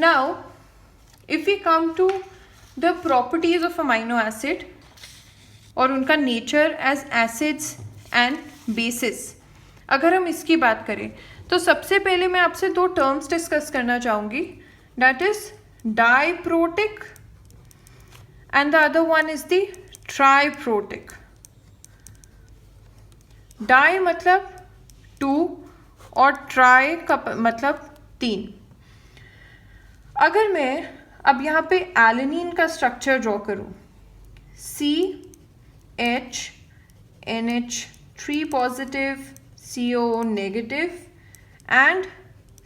Now if we come to the properties of amino acid और उनका nature as acids and bases, अगर हम इसकी बात करें तो सबसे पहले मैं आपसे दो टर्म्स डिस्कस करना चाहूँगी, that is diprotic and the other one is the triprotic. Di मतलब 2 और ट्राई का मतलब 3। अगर मैं अब यहाँ पे एलेनिन का स्ट्रक्चर ड्रॉ करूँ, CH positive, CO negative and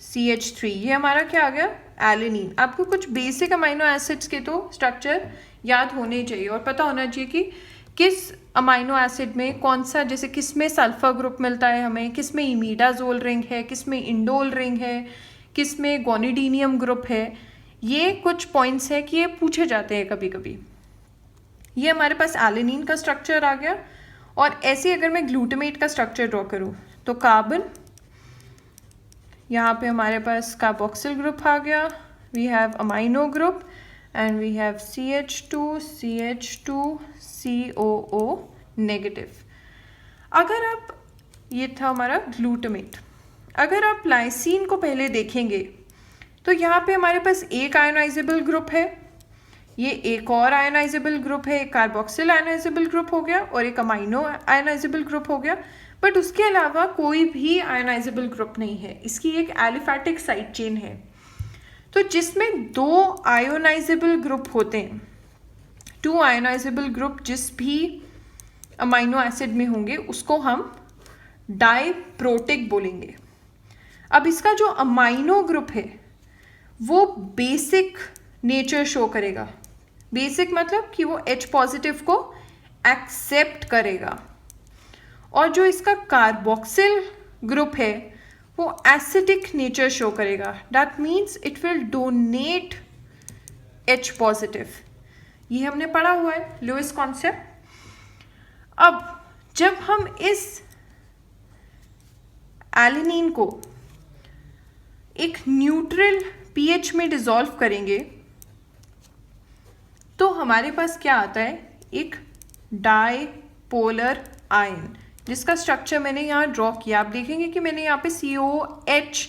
CH3, ये हमारा क्या आ गया, एलेनिन। आपको कुछ बेसिक अमाइनो एसिड्स के तो स्ट्रक्चर याद होने चाहिए और पता होना चाहिए कि किस अमाइनो एसिड में कौन सा, जैसे किस में सल्फर ग्रुप मिलता है हमें, किस में इमीडाजोल रिंग है, किस में इंडोल रिंग है, किस में गोनिडीनियम ग्रुप है। ये कुछ पॉइंट्स है कि ये पूछे जाते हैं कभी कभी। ये हमारे पास एलेनिन का स्ट्रक्चर आ गया। और ऐसे अगर मैं ग्लूटामेट का स्ट्रक्चर ड्रॉ करूँ तो कार्बन, यहाँ पे हमारे पास कार्बोक्सिल ग्रुप आ गया, we have amino group and we have CH2 COO negative. अगर आप, ये था हमारा ग्लूटामेट। अगर आप लाइसिन को पहले देखेंगे तो यहाँ पे हमारे पास एक आयोनाइजेबल ग्रुप है, ये एक और आयोनाइजेबल ग्रुप है, एक कार्बोक्सिल आयोनाइजेबल ग्रुप हो गया और एक अमाइनो आयोनाइजेबल ग्रुप हो गया, बट उसके अलावा कोई भी आयोनाइजेबल ग्रुप नहीं है। इसकी एक एलिफैटिक साइड चेन है। तो जिसमें 2 आयोनाइजेबल ग्रुप होते हैं, 2 आयोनाइजेबल ग्रुप जिस भी अमाइनो एसिड में होंगे उसको हम डाइप्रोटिक बोलेंगे। अब इसका जो अमाइनो ग्रुप है वो बेसिक नेचर शो करेगा। बेसिक मतलब कि वो H पॉजिटिव को एक्सेप्ट करेगा। और जो इसका कार्बोक्सिल ग्रुप है वो एसिडिक नेचर शो करेगा, that means it will donate H positive. ये हमने पढ़ा हुआ है, लुईस कॉन्सेप्ट। अब जब हम इस एलेनिन को एक न्यूट्रल pH में डिसॉल्व करेंगे तो हमारे पास क्या आता है, एक डाइपोलर आयन, जिसका स्ट्रक्चर मैंने यहाँ ड्रॉ किया। आप देखेंगे कि मैंने यहाँ पे COH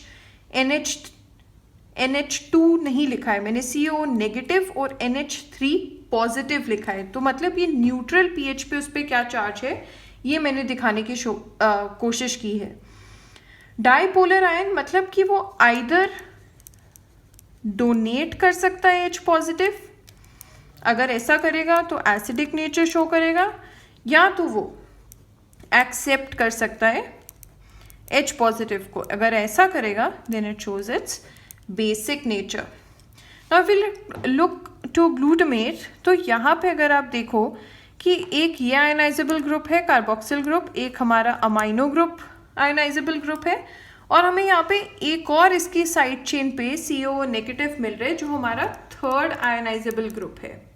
NH2 नहीं लिखा है, मैंने CO नेगेटिव और NH3 पॉजिटिव लिखा है। तो मतलब ये न्यूट्रल pH पे उस पर क्या चार्ज है ये मैंने दिखाने की कोशिश की है। डाइपोलर आयन मतलब कि वो आइदर डोनेट कर सकता है H पॉजिटिव, अगर ऐसा करेगा तो एसिडिक नेचर शो करेगा, या तो वो एक्सेप्ट कर सकता है H पॉजिटिव को, अगर ऐसा करेगा then it shows its basic nature. Now will look to glutamate. तो यहाँ पे अगर आप देखो कि एक ये आयोनाइजेबल ग्रुप है कार्बोक्सिल ग्रुप, एक हमारा अमाइनो ग्रुप आयोनाइजेबल ग्रुप है, और हमें यहाँ पे एक और इसकी साइड चेन पे CO नेगेटिव मिल रहे हैं जो हमारा 3rd आयोनाइजेबल ग्रुप है।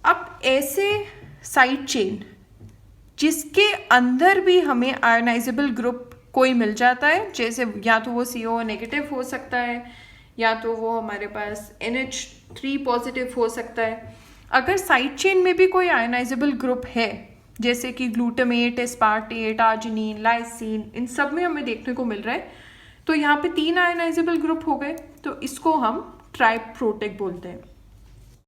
अब ऐसे साइड चेन जिसके अंदर भी हमें आयोनाइजेबल ग्रुप कोई मिल जाता है, जैसे या तो वो CO नेगेटिव हो सकता है या तो वो हमारे पास NH3 पॉजिटिव हो सकता है। अगर साइड चेन में भी कोई आयोनाइजेबल ग्रुप है, जैसे कि ग्लूटामेट, एस्पार्टेट, आर्जिनिन, लाइसिन, इन सब में हमें देखने को मिल रहा है, तो यहाँ पे 3 आयोनाइजेबल ग्रुप हो गए, तो इसको हम ट्राइप्रोटिक बोलते हैं।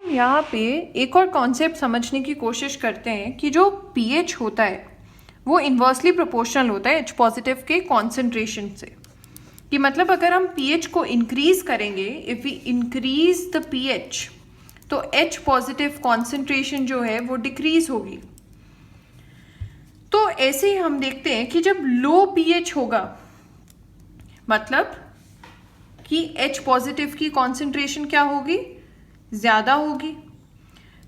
यहाँ पे एक और कॉन्सेप्ट समझने की कोशिश करते हैं कि जो pH होता है वो इन्वर्सली प्रोपोर्शनल होता है H पॉजिटिव के कॉन्सेंट्रेशन से। कि मतलब अगर हम pH को इंक्रीज करेंगे, if we increase the pH, तो H पॉजिटिव कॉन्सेंट्रेशन जो है वो डिक्रीज होगी। तो ऐसे ही हम देखते हैं कि जब लो pH होगा मतलब कि H पॉजिटिव की कॉन्सेंट्रेशन क्या होगी, ज़्यादा होगी।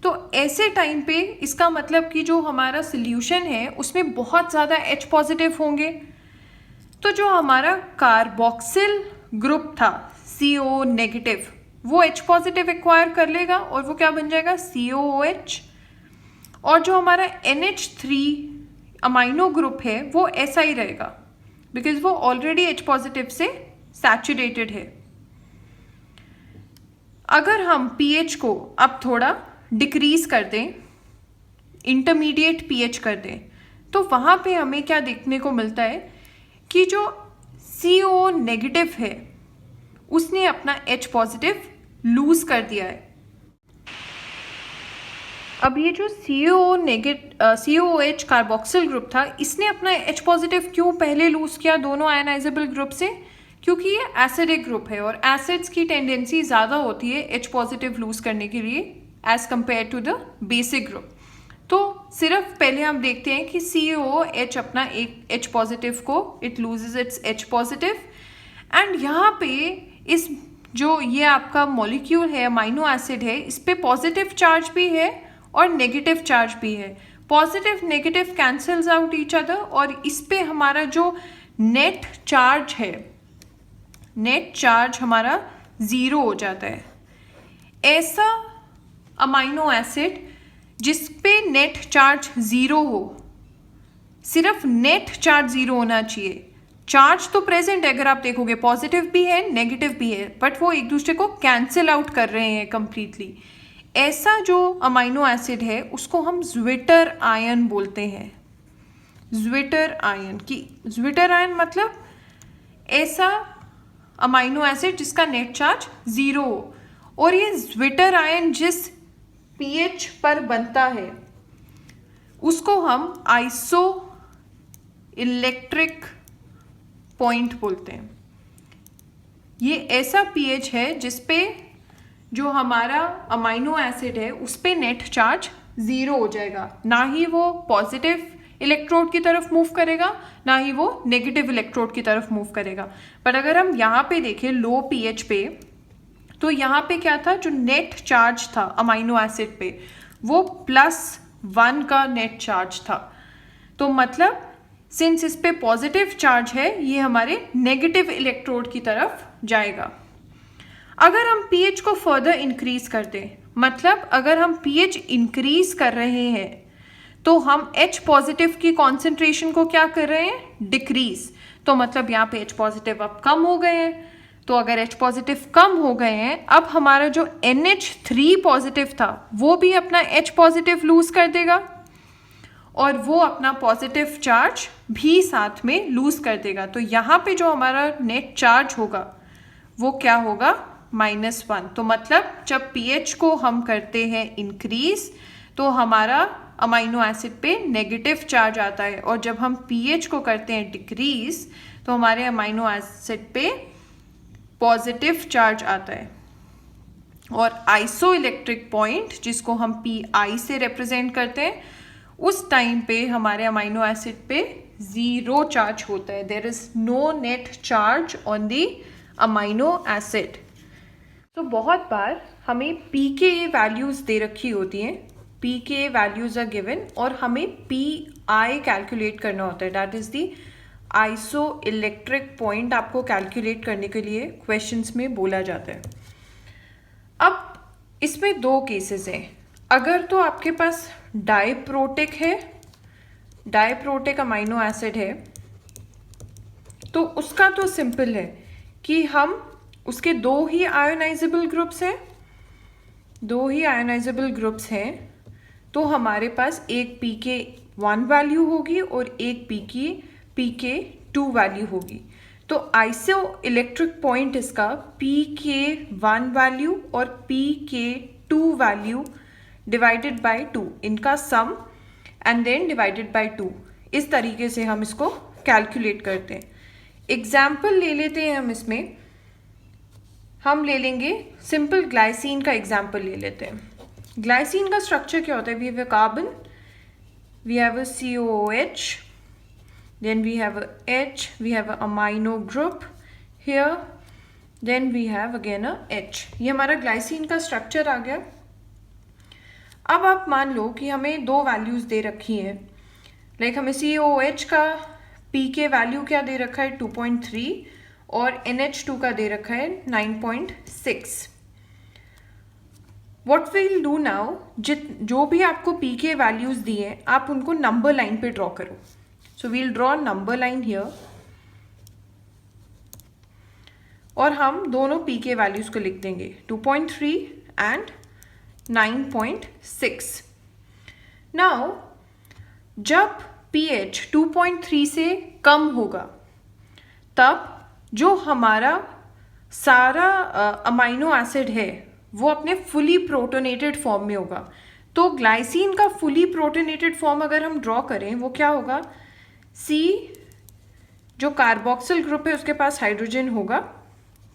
तो ऐसे टाइम पे इसका मतलब कि जो हमारा सॉल्यूशन है उसमें बहुत ज़्यादा H पॉजिटिव होंगे। तो जो हमारा कार्बोक्सिल ग्रुप था CO नेगेटिव, वो H पॉजिटिव एक्वायर कर लेगा और वो क्या बन जाएगा, COOH। और जो हमारा NH3 अमाइनो ग्रुप है वो ऐसा ही रहेगा बिकॉज वो ऑलरेडी H पॉजिटिव से सैचुरेटेड है। अगर हम pH को अब थोड़ा डिक्रीज कर दें, इंटरमीडिएट pH कर दें, तो वहाँ पे हमें क्या देखने को मिलता है कि जो CO नेगेटिव है उसने अपना H पॉजिटिव लूज कर दिया है। अब ये जो COOH कार्बोक्सिल ग्रुप था, इसने अपना H पॉजिटिव क्यों पहले लूज किया दोनों आयनाइजेबल ग्रुप से? क्योंकि ये एसिडिक ग्रुप है और एसिड्स की टेंडेंसी ज़्यादा होती है H पॉजिटिव लूज करने के लिए as compare to the basic group. तो सिर्फ पहले हम देखते हैं कि COOH अपना एक H पॉजिटिव को it loses it's H positive, and यहाँ पे इस जो ये आपका मॉलिक्यूल है, अमाइनो एसिड है, इस पे पॉजिटिव चार्ज भी है और नेगेटिव चार्ज भी है। Positive negative cancels out each other और इस पे हमारा जो नेट चार्ज है, नेट चार्ज हमारा 0 हो जाता है। ऐसा अमाइनो एसिड जिस पे नेट चार्ज 0 हो, सिर्फ नेट चार्ज 0 होना चाहिए। चार्ज तो प्रेजेंट है, अगर आप देखोगे पॉजिटिव भी है नेगेटिव भी है, बट वो एक दूसरे को कैंसिल आउट कर रहे हैं कंप्लीटली। ऐसा जो अमाइनो एसिड है उसको हम ज्विटर आयन बोलते हैं। ज्विटर आयन की ज्विटर आयन मतलब ऐसा अमाइनो एसिड जिसका नेट चार्ज 0 हो, और ये ज्विटर आयन जिस pH पर बनता है उसको हम आइसो इलेक्ट्रिक पॉइंट बोलते हैं। ये ऐसा pH है जिस पे जो हमारा अमाइनो एसिड है उस पे नेट चार्ज 0 हो जाएगा, ना ही वो पॉजिटिव इलेक्ट्रोड की तरफ मूव करेगा ना ही वो नेगेटिव इलेक्ट्रोड की तरफ मूव करेगा। पर अगर हम यहाँ पे देखें लो pH पे, तो यहाँ पे क्या था, जो नेट चार्ज था अमाइनो एसिड पे वो +1 का नेट चार्ज था। तो मतलब सिंस इस पे पॉजिटिव चार्ज है, ये हमारे नेगेटिव इलेक्ट्रोड की तरफ जाएगा। अगर हम pH को फर्दर इंक्रीज कर दें, मतलब अगर हम pH इंक्रीज कर रहे हैं तो हम H पॉजिटिव की कॉन्सेंट्रेशन को क्या कर रहे हैं, डिक्रीज। तो मतलब यहाँ पे H पॉजिटिव अब कम हो गए हैं। तो अगर H पॉजिटिव कम हो गए हैं, अब हमारा जो NH3 पॉजिटिव था वो भी अपना H पॉजिटिव लूज कर देगा और वो अपना पॉजिटिव चार्ज भी साथ में लूज कर देगा। तो यहाँ पे जो हमारा नेट चार्ज होगा वो क्या होगा, -1। तो मतलब जब pH को हम करते हैं इंक्रीज तो हमारा अमाइनो एसिड पे नेगेटिव चार्ज आता है, और जब हम pH को करते हैं डिक्रीज तो हमारे अमाइनो एसिड पे पॉजिटिव चार्ज आता है। और आइसो इलेक्ट्रिक पॉइंट जिसको हम PI से रिप्रेजेंट करते हैं, उस टाइम पे हमारे अमाइनो एसिड पे 0 चार्ज होता है। There is no net charge on the amino acid. तो बहुत बार हमें pKa वैल्यूज दे रखी होती हैं, pKa वैल्यूज आर गिवन, और हमें PI कैलकुलेट करना होता है, that is the iso electric point आपको कैलकुलेट करने के लिए क्वेश्चंस में बोला जाता है। अब इसमें 2 केसेस हैं। अगर तो आपके पास डाइप्रोटिक है, डाइप्रोटिक अमाइनो एसिड है, तो उसका तो सिंपल है कि हम उसके 2 ही आयोनाइजेबल ग्रुप्स हैं, 2 ही आयोनाइजेबल ग्रुप्स हैं, तो हमारे पास एक pK1 वैल्यू होगी और एक pK2 वैल्यू होगी। तो आइसो इलेक्ट्रिक पॉइंट इसका pK1 वैल्यू और pK2 वैल्यू डिवाइडेड बाय 2, इनका सम एंड देन डिवाइडेड बाय 2, इस तरीके से हम इसको कैलकुलेट करते हैं। एग्जाम्पल ले लेते हैं हम इसमें, हम ले लेंगे सिंपल ग्लाइसिन का एग्जाम्पल ले लेते हैं। ग्लाइसिन का स्ट्रक्चर क्या होता है, we have a carbon, we have a COOH, then we have a H, we have a amino group here, then we have again a H। ये हमारा ग्लाइसिन का स्ट्रक्चर आ गया। अब आप मान लो कि हमें 2 वैल्यूज दे रखी हैं, लाइक हमें COOH का pK वैल्यू क्या दे रखा है 2.3 और NH2 का दे रखा है 9.6। What we'll do now, जो भी आपको pK वैल्यूज दिए हैं आप उनको नंबर लाइन पे ड्रॉ करो। So we'll draw a number line here, और हम दोनों पी के वैल्यूज़ को लिख देंगे 2.3 एंड 9.6। नाउ जब pH 2.3 से कम होगा तब जो हमारा सारा अमाइनो एसिड है वो अपने फुली प्रोटोनेटेड फॉर्म में होगा। तो ग्लाइसिन का फुली प्रोटोनेटेड फॉर्म अगर हम ड्रॉ करें वो क्या होगा, C जो कार्बोक्सिल ग्रुप है उसके पास हाइड्रोजन होगा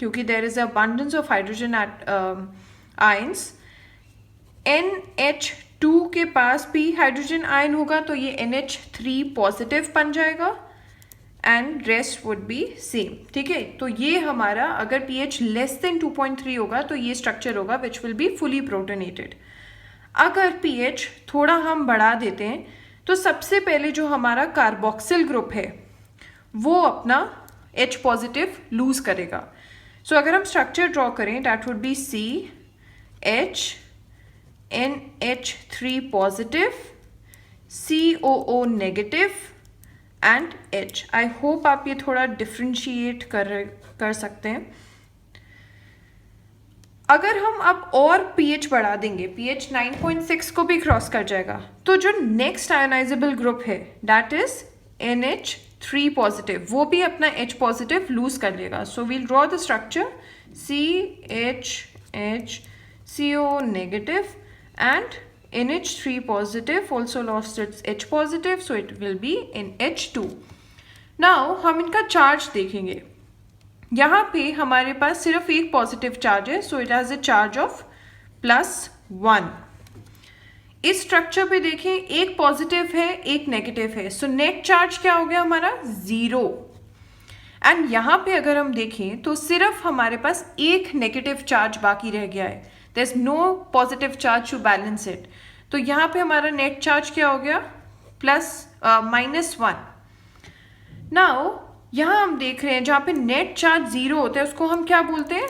क्योंकि there is abundance of hydrogen at ions. NH2 के पास भी हाइड्रोजन आयन होगा तो ये NH3 पॉजिटिव बन जाएगा and rest would be same. ठीक है, तो ये हमारा अगर pH लेस देन 2.3 होगा तो ये स्ट्रक्चर होगा which will be fully protonated. अगर pH थोड़ा हम बढ़ा देते हैं तो सबसे पहले जो हमारा कार्बोक्सिल ग्रुप है वो अपना H पॉजिटिव लूज करेगा। सो अगर हम स्ट्रक्चर ड्रॉ करें that would be C H NH3 positive COO negative and H। I hope आप ये थोड़ा डिफ्रेंशिएट कर सकते हैं। अगर हम अब और pH बढ़ा देंगे, pH 9.6 को भी क्रॉस कर जाएगा, तो जो नेक्स्ट आयोनाइजेबल ग्रुप है दैट इज NH3 पॉजिटिव, वो भी अपना H पॉजिटिव लूज कर लेगा। So we'll draw the structure CHH CO negative and NH3 positive also lost its H positive, so it will be in H2. Now हम इनका charge देखेंगे। यहाँ पे हमारे पास सिर्फ एक पॉजिटिव चार्ज है, so it has a charge of +1। इस स्ट्रक्चर पे देखें एक पॉजिटिव है एक नेगेटिव है, सो नेट चार्ज क्या हो गया हमारा 0। एंड यहाँ पे अगर हम देखें तो सिर्फ हमारे पास एक नेगेटिव चार्ज बाकी रह गया है, there is no positive charge to balance it. तो यहाँ पे हमारा नेट चार्ज क्या हो गया -1। नाउ यहाँ हम देख रहे हैं जहाँ पे नेट चार्ज 0 होता है उसको हम क्या बोलते हैं,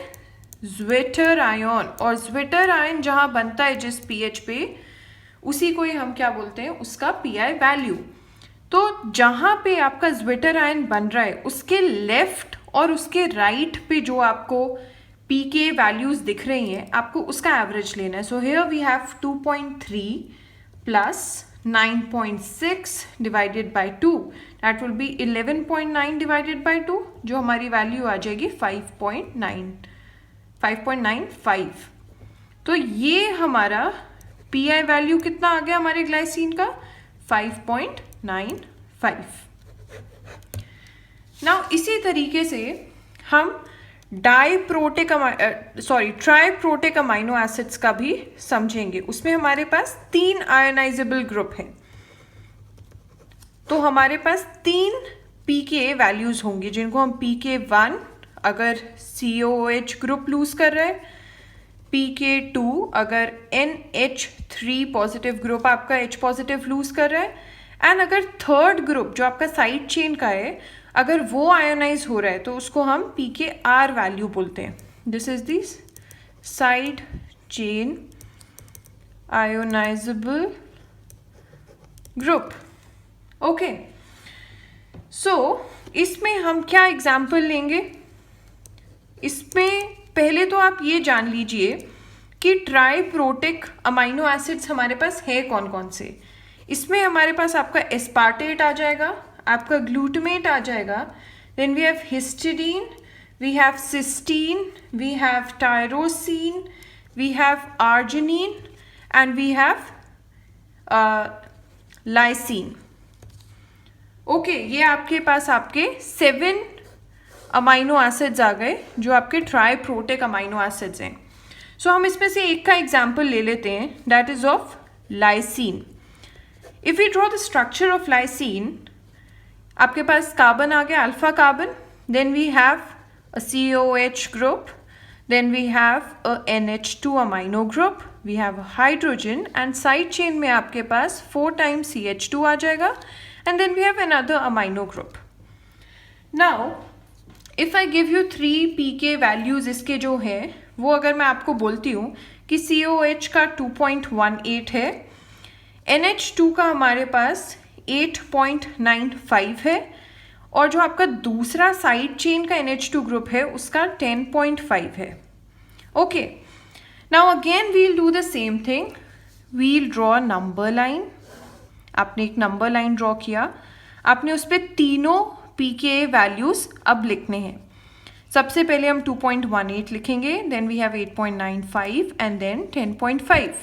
ज्विटर आयन। और ज्विटर आयन जहाँ बनता है जिस pH पे उसी को ही हम क्या बोलते हैं, उसका PI वैल्यू। तो जहाँ पे आपका ज्विटर आयन बन रहा है उसके लेफ्ट और उसके राइट पे जो आपको pK वैल्यूज दिख रही हैं आपको उसका एवरेज लेना है। So here we have 2.3 plus 9.6 divided by 2, that will be 11.9 divided by 2, जो हमारी वैल्यू आ जाएगी 5.95। तो ये हमारा PI वैल्यू कितना आ गया हमारे ग्लाइसिन का 5.95। नाउ इसी तरीके से हम ट्राइप्रोटिक अमाइनो एसिड्स का भी समझेंगे। उसमें हमारे पास 3 आयोनाइजेबल ग्रुप हैं, तो हमारे पास 3 pK वैल्यूज होंगी जिनको हम pK1 अगर COOH ग्रुप लूज कर रहे हैं, pK2 अगर NH3 पॉजिटिव ग्रुप आपका H पॉजिटिव लूज कर रहा है, एंड अगर थर्ड ग्रुप जो आपका साइड चेन का है अगर वो आयोनाइज हो रहा है तो उसको हम pKr वैल्यू बोलते हैं। This is this side chain ionisable group. Okay, so इसमें हम क्या एग्जाम्पल लेंगे, इसमें पहले तो आप ये जान लीजिए कि ट्राइप्रोटिक अमाइनो एसिड्स हमारे पास है कौन कौन से। इसमें हमारे पास आपका एस्पार्टेट आ जाएगा, आपका ग्लूटामेट आ जाएगा, then we have histidine, we have cysteine, we have tyrosine, we have arginine and we have lysine. Okay, ये आपके पास आपके 7 अमाइनो एसिड्स आ गए जो आपके ट्राइप्रोटिक अमाइनो एसिड्स हैं। सो हम इसमें से एक का एग्जाम्पल ले लेते हैं, that is of lysine. If we draw the structure of lysine, आपके पास कार्बन आ गया alpha carbon, then we have a COOH group, then we have a NH2 amino group, we have hydrogen and side chain में आपके पास 4 times CH2 आ जाएगा, and then we have another amino group. Now if I give you 3 pK values इसके जो है वो अगर मैं आपको बोलती हूँ कि COH का 2.18 है, NH2 का हमारे पास 8.95 है और जो आपका दूसरा साइड चेन का NH2 ग्रुप है उसका 10.5 है. Okay, now again we'll do the same thing. We'll draw number line. आपने एक नंबर लाइन ड्रॉ किया, आपने उस पर तीनों pKa वैल्यूज अब लिखने हैं. सबसे पहले हम 2.18 लिखेंगे, then we have 8.95 and then 10.5.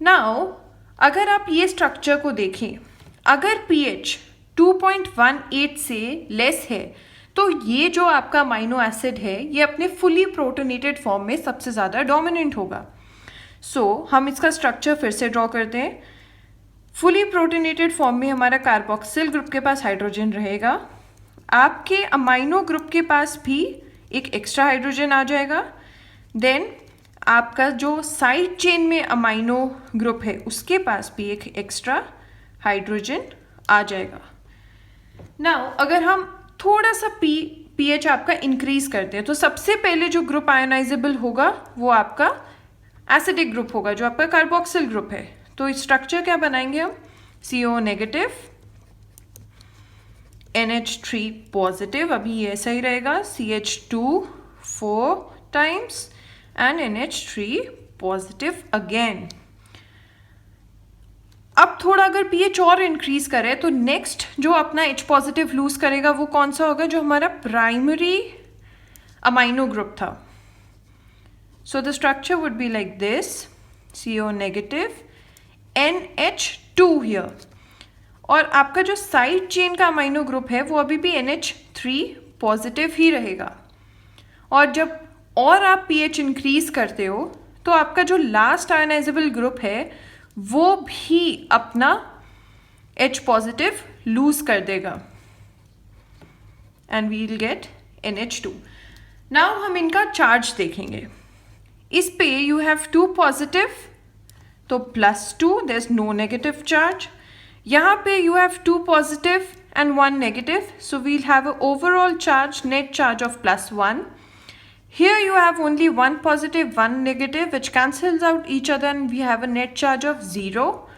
Now अगर आप ये स्ट्रक्चर को देखें, अगर pH 2.18 से लेस है तो ये जो आपका अमाइनो एसिड है ये अपने फुली प्रोटोनेटेड फॉर्म में सबसे ज़्यादा डोमिनेंट होगा. सो हम इसका स्ट्रक्चर फिर से ड्रॉ करते हैं. फुली प्रोटोनेटेड फॉर्म में हमारा कार्बोक्सिल ग्रुप के पास हाइड्रोजन रहेगा. आपके अमाइनो ग्रुप के पास भी एक एक्स्ट्रा हाइड्रोजन आ जाएगा. देन आपका जो साइड चेन में अमाइनो ग्रुप है उसके पास भी एक एक्स्ट्रा हाइड्रोजन आ जाएगा. नाउ अगर हम थोड़ा सा pH आपका इंक्रीज करते हैं तो सबसे पहले जो ग्रुप आयोनाइजेबल होगा वो आपका एसिडिक ग्रुप होगा, जो आपका कार्बोक्सिल ग्रुप है. तो स्ट्रक्चर क्या बनाएंगे हम? CO नेगेटिव, NH3 पॉजिटिव, अभी ये ऐसा ही रहेगा, CH2 4 times and NH3 positive again. अब थोड़ा अगर pH और इंक्रीज करे तो नेक्स्ट जो अपना H पॉजिटिव लूज करेगा वो कौन सा होगा? जो हमारा प्राइमरी अमाइनो ग्रुप था. So the structure would be like this, CO negative, NH2 here. और आपका जो साइड चेन का अमाइनो ग्रुप है वो अभी भी NH3 पॉजिटिव ही रहेगा. और जब और आप pH इंक्रीज करते हो तो आपका जो लास्ट आयोनाइजेबल ग्रुप है वो भी अपना H पॉजिटिव लूज कर देगा and we will get NH2. नाउ हम इनका चार्ज देखेंगे. इस पे यू हैव 2 पॉजिटिव तो +2, there is no negative charge. यहाँ पे you have 2 positive and 1 negative, so we'll have an overall charge, net charge of +1. Here you have only 1 positive, 1 negative, which cancels out each other and we have a net charge of 0.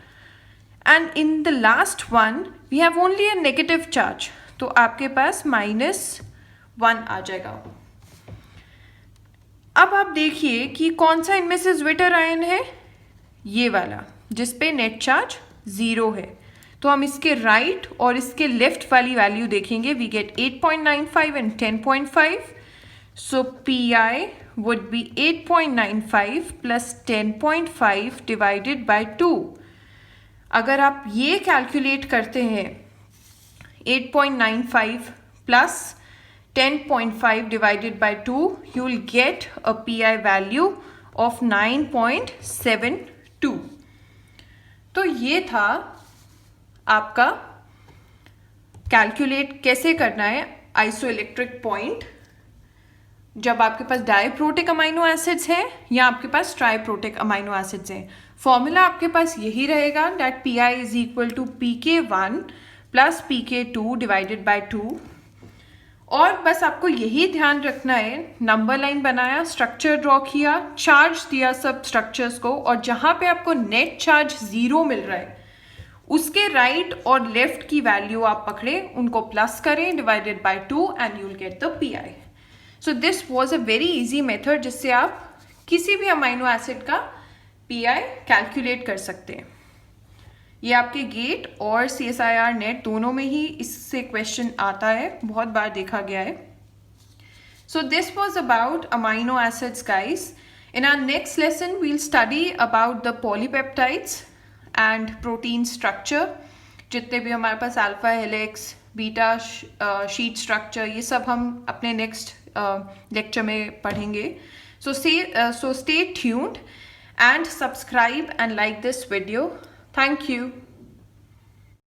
And in the last one, we have only a negative charge. तो आपके पास -1 आ जाएगा. अब आप देखिए कि कौन सा इनमें से ज्विटर आयन है, ये वाला जिसपे नेट चार्ज 0 है. तो हम इसके राइट और इसके लेफ्ट वाली वैल्यू देखेंगे. We get 8.95 and 10.5. So Pi would be 8.95 plus 10.5 divided by 2. अगर आप ये कैलकुलेट करते हैं 8.95 plus 10.5 divided by 2, you will get a Pi value of 9.72. तो ये था आपका कैलकुलेट कैसे करना है आइसोइलेक्ट्रिक पॉइंट जब आपके पास डाइप्रोटिक अमाइनो एसिड्स हैं या आपके पास ट्राइप्रोटिक अमाइनो एसिड्स हैं. फॉर्मूला आपके पास यही रहेगा, that Pi is equal to pK1 plus pK2 divided by 2. और बस आपको यही ध्यान रखना है, नंबर लाइन बनाया, स्ट्रक्चर ड्रॉ किया, चार्ज दिया सब स्ट्रक्चर्स को, और जहाँ पे आपको नेट चार्ज 0 मिल रहा है उसके राइट और लेफ्ट की वैल्यू आप पकड़े, उनको प्लस करें divided by 2 and you will get the Pi. So this was a very easy method जिससे आप किसी भी अमाइनो एसिड का Pi कैलकुलेट कर सकते हैं. ये आपके गेट और CSIR नेट दोनों में ही इससे क्वेश्चन आता है, बहुत बार देखा गया है. So this was about amino acids guys. In our next lesson we'll study about the polypeptides and protein structure. जितने भी हमारे पास alpha helix, beta sheet structure, ये सब हम अपने नेक्स्ट लेक्चर में पढ़ेंगे. सो stay tuned and subscribe and like this video. Thank you.